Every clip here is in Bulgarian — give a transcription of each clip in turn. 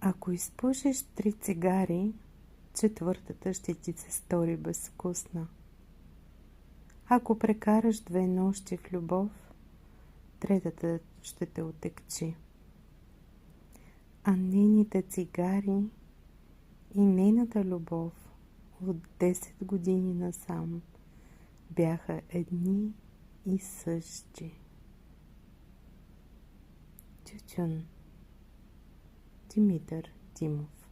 Ако изпушиш 3 цигари, 4-та ще ти се стори безвкусна. Ако прекараш 2 нощи в любов, 3-та ще те отекчи. А нейните цигари и нейната любов от 10 години насам бяха едни и същи. Тютюн. Димитър Димов.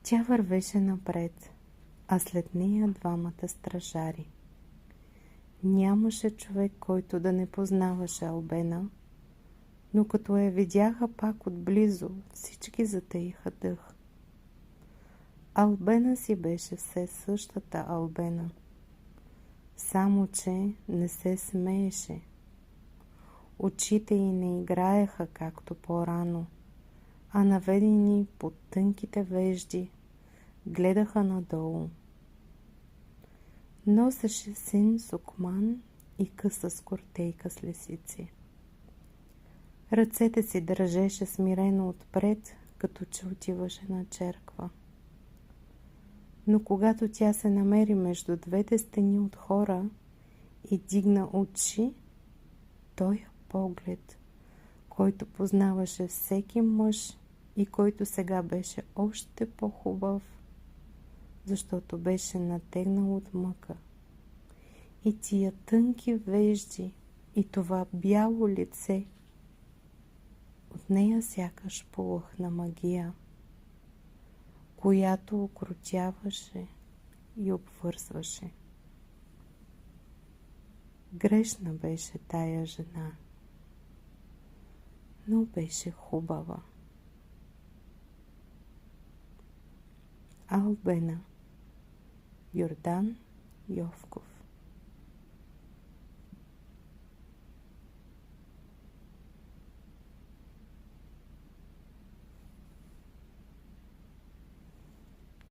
Тя вървеше напред, а след нея 2 стражари. Нямаше човек, който да не познаваше Албена, но като я видяха пак отблизо, всички затаиха дъх. Албена си беше все същата Албена, само че не се смееше. Очите й не играеха както по-рано, а наведени под тънките вежди гледаха надолу. Носеше син сукман и къса скортейка с лисици. Ръцете си държеше смирено отпред, като че отиваше на черква. Но когато тя се намери между 2 стени от хора и дигна очи, той поглед, който познаваше всеки мъж и който сега беше още по-хубав, защото беше натегнал от мъка. И тия тънки вежди и това бяло лице, от нея сякаш полъхна магия, която окротяваше и обвързваше. Грешна беше тая жена, но беше хубава. Албена. Йордан Йовков.